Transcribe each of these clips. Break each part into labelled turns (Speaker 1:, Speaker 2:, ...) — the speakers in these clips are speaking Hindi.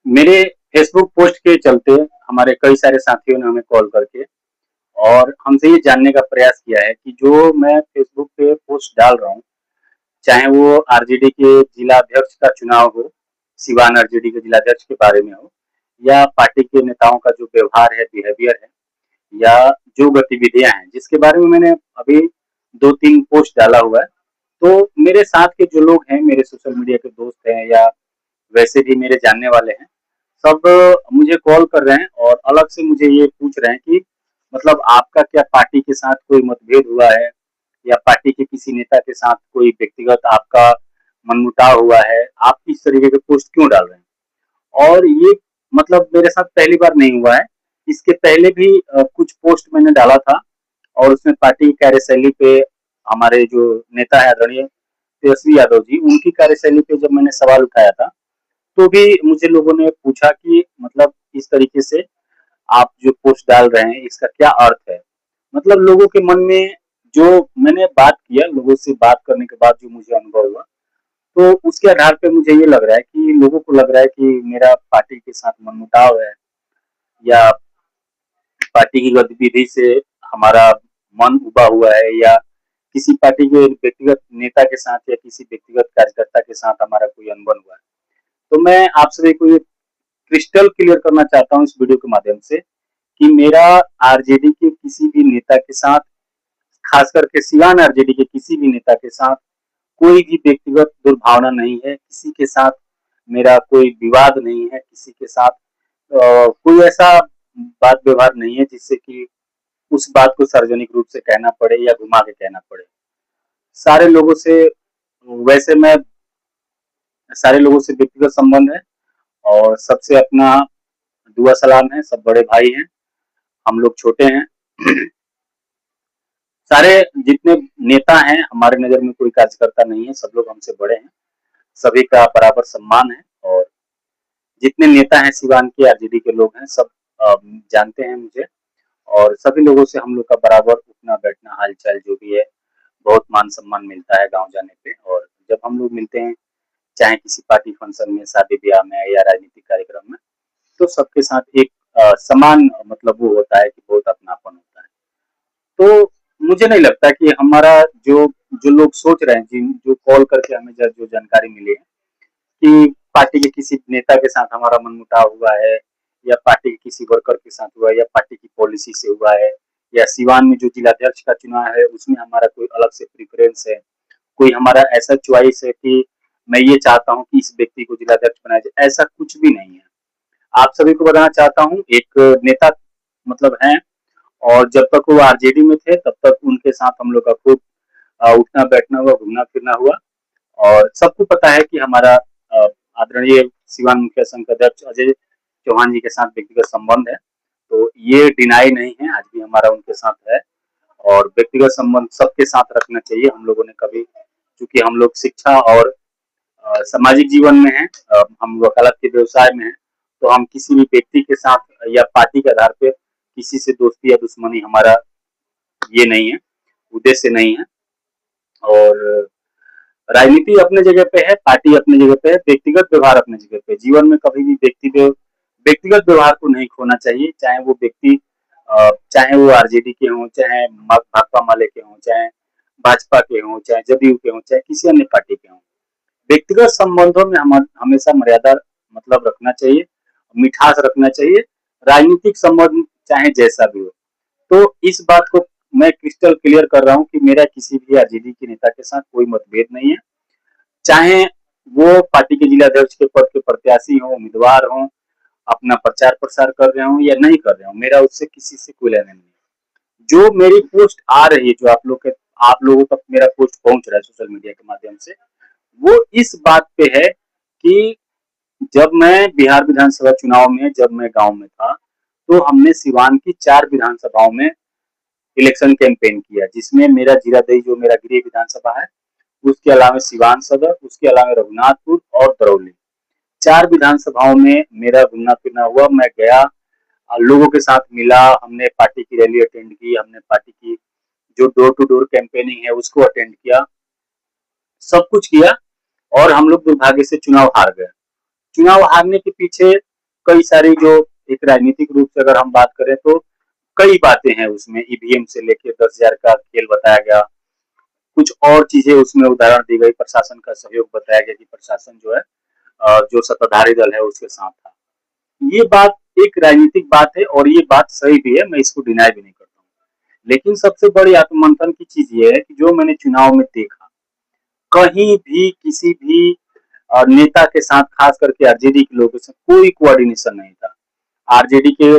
Speaker 1: मेरे फेसबुक पोस्ट के चलते हमारे कई सारे साथियों ने हमें कॉल करके और हमसे ये जानने का प्रयास किया है कि जो मैं फेसबुक पे पोस्ट डाल रहा हूँ, चाहे वो आरजेडी के जिला अध्यक्ष का चुनाव हो, सिवान आरजेडी के जिला अध्यक्ष के बारे में हो, या पार्टी के नेताओं का जो व्यवहार है, बिहेवियर है, या जो गतिविधियां हैं, जिसके बारे में मैंने अभी 2-3 पोस्ट डाला हुआ है। तो मेरे साथ के जो लोग हैं, मेरे सोशल मीडिया के दोस्त हैं या वैसे भी मेरे जानने वाले हैं, सब मुझे कॉल कर रहे हैं और अलग से मुझे ये पूछ रहे हैं कि मतलब आपका क्या पार्टी के साथ कोई मतभेद हुआ है या पार्टी के किसी नेता के साथ कोई व्यक्तिगत आपका मनमुटाव हुआ है, आप इस तरीके के पोस्ट क्यों डाल रहे हैं। और ये मतलब मेरे साथ पहली बार नहीं हुआ है, इसके पहले भी कुछ पोस्ट मैंने डाला था और उसमें पार्टी की कार्यशैली पे हमारे जो नेता है आदरणीय तेजस्वी यादव जी, उनकी कार्यशैली पे जब मैंने सवाल उठाया था, तो भी मुझे लोगों ने पूछा कि मतलब इस तरीके से आप जो पोस्ट डाल रहे हैं इसका क्या अर्थ है। मतलब लोगों के मन में जो मैंने बात किया, लोगों से बात करने के बाद जो मुझे अनुभव हुआ, तो उसके आधार पे मुझे ये लग रहा है कि लोगों को लग रहा है कि मेरा पार्टी के साथ मनमुटाव है या पार्टी की गतिविधि से हमारा मन उबा हुआ है या किसी पार्टी के व्यक्तिगत नेता के साथ या किसी व्यक्तिगत कार्यकर्ता के साथ हमारा कोई अनबन हुआ है। तो मैं आप सभी को ये क्रिस्टल क्लियर करना चाहता हूँ इस वीडियो के माध्यम से कि मेरा आरजेडी के किसी भी नेता के साथ, खास करके सिवान आरजेडी के किसी भी नेता के साथ कोई भी व्यक्तिगत दुर्भावना नहीं है, किसी के साथ मेरा कोई विवाद नहीं है, किसी के साथ कोई ऐसा बात व्यवहार नहीं है जिससे कि उस बात को सार्वजनिक रूप से कहना पड़े या घुमा के कहना पड़े। सारे लोगों से वैसे मैं सारे लोगों से व्यक्तिगत संबंध है और सबसे अपना दुआ सलाम है, सब बड़े भाई हैं, हम लोग छोटे हैं। सारे जितने नेता हैं हमारे नजर में कोई कार्यकर्ता नहीं है, सब लोग हमसे बड़े हैं, सभी का बराबर सम्मान है और जितने नेता हैं सिवान के आरजेडी के लोग हैं सब जानते हैं मुझे और सभी लोगों से हम लोग का बराबर उठना बैठना हाल चाल जो भी है बहुत मान सम्मान मिलता है गांव जाने पे। और जब हम लोग मिलते हैं चाहे किसी पार्टी फंक्शन में, शादी ब्याह में या राजनीतिक कार्यक्रम में, तो सबके साथ एक समान मतलब वो होता है कि बहुत अपनापन होता है। तो मुझे नहीं लगता कि हमारा जो जो लोग सोच रहे हैं, जिन जो कॉल करके हमें जो जानकारी मिली है कि पार्टी के किसी नेता के साथ हमारा मनमुटाव हुआ है या पार्टी के किसी वर्कर के साथ हुआ है या पार्टी की पॉलिसी से हुआ है या सिवान में जो जिलाध्यक्ष का चुनाव है उसमें हमारा कोई अलग से प्रेफरेंस है, कोई हमारा ऐसा चॉइस है कि मैं ये चाहता हूँ कि इस व्यक्ति को जिलाध्यक्ष बनाया जाए, ऐसा कुछ भी नहीं है। आप सभी को बताना चाहता हूँ एक नेता मतलब हैं और जब तक वो आरजेडी में थे तब तक उनके साथ हम लोग का खूब उठना बैठना हुआ, घूमना फिरना हुआ और सबको पता है कि हमारा आदरणीय सिवान मुखिया संघ के अध्यक्ष अजय चौहान जी के साथ व्यक्तिगत संबंध है, तो ये डिनाई नहीं है, आज भी हमारा उनके साथ है और व्यक्तिगत संबंध सबके साथ रखना चाहिए। हम लोगों ने कभी, चूंकि हम लोग शिक्षा और सामाजिक जीवन में हैं, हम वकालत के व्यवसाय में हैं, तो हम किसी भी व्यक्ति के साथ या पार्टी के आधार पे किसी से दोस्ती या दुश्मनी हमारा ये नहीं है, उद्देश्य नहीं है। और राजनीति अपने जगह पे है, पार्टी अपनी जगह पे है, व्यक्तिगत व्यवहार अपनी जगह पे। जीवन में कभी भी व्यक्तिगत व्यवहार को नहीं खोना चाहिए, चाहे वो व्यक्ति चाहे वो आरजेडी के हों, चाहे भाकपा माले के हों, चाहे भाजपा के हों, चाहे जदयू के हों, चाहे किसी अन्य पार्टी के हों। व्यक्तिगत संबंधों में हम हमेशा मर्यादा मतलब रखना चाहिए, मिठास रखना चाहिए, राजनीतिक संबंध चाहे जैसा भी हो। तो इस बात को मैं क्रिस्टल क्लियर कर रहा हूँ कि मेरा किसी भी आरजेडी के नेता के साथ कोई मतभेद नहीं है, चाहे वो पार्टी के जिला अध्यक्ष के पद के प्रत्याशी हों, उम्मीदवार हों, अपना प्रचार प्रसार कर रहे हों या नहीं कर रहे हों, मेरा उससे किसी से कोई लेना नहीं है। जो मेरी पोस्ट आ रही है, जो आप लोगों तक मेरा पोस्ट पहुंच रहा है सोशल मीडिया के माध्यम से, वो इस बात पे है कि जब मैं बिहार विधानसभा चुनाव में जब मैं गांव में था, तो हमने सिवान की 4 विधानसभाओं में इलेक्शन कैंपेन किया, जिसमें मेरा जीरादेई जो मेरा गृह विधानसभा है, उसके अलावा सिवान सदर, उसके अलावा रघुनाथपुर और दरौली, 4 विधानसभाओं में मेरा घूमना फिरना हुआ। मैं गया, लोगों के साथ मिला, हमने पार्टी की रैली अटेंड की, हमने पार्टी की जो डोर टू डोर कैंपेनिंग है उसको अटेंड किया, सब कुछ किया और हम लोग दुर्भाग्य से चुनाव हार गए। चुनाव हारने के पीछे कई सारी जो एक राजनीतिक रूप से अगर हम बात करें तो कई बातें हैं उसमें, ईवीएम से लेके 10,000 का खेल बताया गया, कुछ और चीजें उसमें उदाहरण दी गई, प्रशासन का सहयोग बताया गया कि प्रशासन जो है जो सत्ताधारी दल है उसके साथ था। ये बात एक राजनीतिक बात है और ये बात सही भी है, मैं इसको डिनाई भी नहीं करता हूँ। लेकिन सबसे बड़ी आत्ममंथन की चीज ये है कि जो मैंने चुनाव में देखा, कहीं भी किसी भी नेता के साथ, खास करके आरजेडी के लोगों से कोई कोऑर्डिनेशन नहीं था। आरजेडी के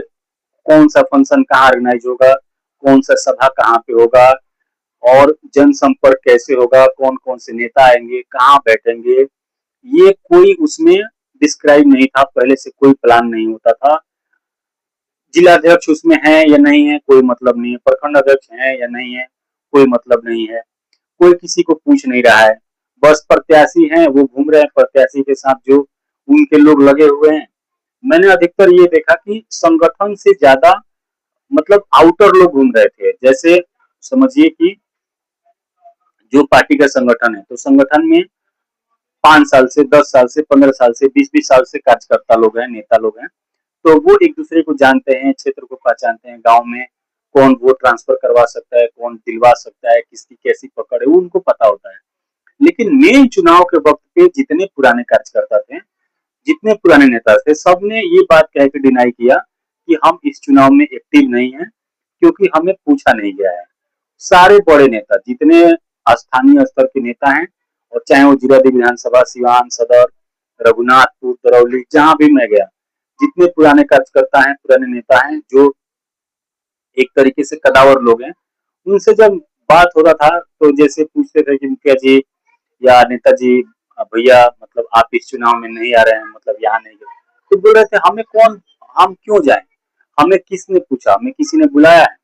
Speaker 1: कौन सा फंक्शन कहाँ ऑर्गेनाइज होगा, कौन सा सभा कहाँ पे होगा और जनसंपर्क कैसे होगा, कौन कौन से नेता आएंगे, कहाँ बैठेंगे, ये कोई उसमें डिस्क्राइब नहीं था, पहले से कोई प्लान नहीं होता था। जिलाध्यक्ष उसमें है या नहीं है कोई मतलब नहीं है, प्रखंड अध्यक्ष है या नहीं है कोई मतलब नहीं है, कोई किसी को पूछ नहीं रहा है। बस प्रत्याशी हैं वो घूम रहे हैं, प्रत्याशी के साथ जो उनके लोग लगे हुए हैं। मैंने अधिकतर ये देखा कि संगठन से ज्यादा मतलब आउटर लोग घूम रहे थे। जैसे समझिए कि जो पार्टी का संगठन है तो संगठन में 5 साल से, 10 साल से, 15 साल से, 20-20 साल से कार्यकर्ता लोग हैं, नेता लोग हैं, तो वो एक दूसरे को जानते हैं, क्षेत्र को पहचानते हैं, गांव में कौन वोट ट्रांसफर करवा सकता है, कौन दिलवा सकता है, किसकी कैसी पकड़ है, वो उनको पता होता है। लेकिन मेन चुनाव के वक्त पे जितने पुराने कार्यकर्ता थे, जितने पुराने नेता थे, सबने ये बात कह के डिनाई किया कि हम इस चुनाव में एक्टिव नहीं है क्योंकि हमें पूछा नहीं गया है। सारे बड़े नेता, जितने स्थानीय स्तर के नेता हैं, और चाहे वो जिलाधी विधानसभा, सिवान सदर, रघुनाथपुर, दरौली, जहां भी मैं गया, जितने पुराने कार्यकर्ता हैं, पुराने नेता हैं, जो एक तरीके से कदावर लोग हैं, उनसे जब बात हो रहा था तो जैसे पूछते थे कि मुखिया जी या नेताजी, भैया मतलब आप इस चुनाव में नहीं आ रहे हैं, मतलब यहाँ नहीं गए, तो बोल रहे थे हमें कौन, हम क्यों जाए, हमें किसने पूछा, हमें किसी ने बुलाया है,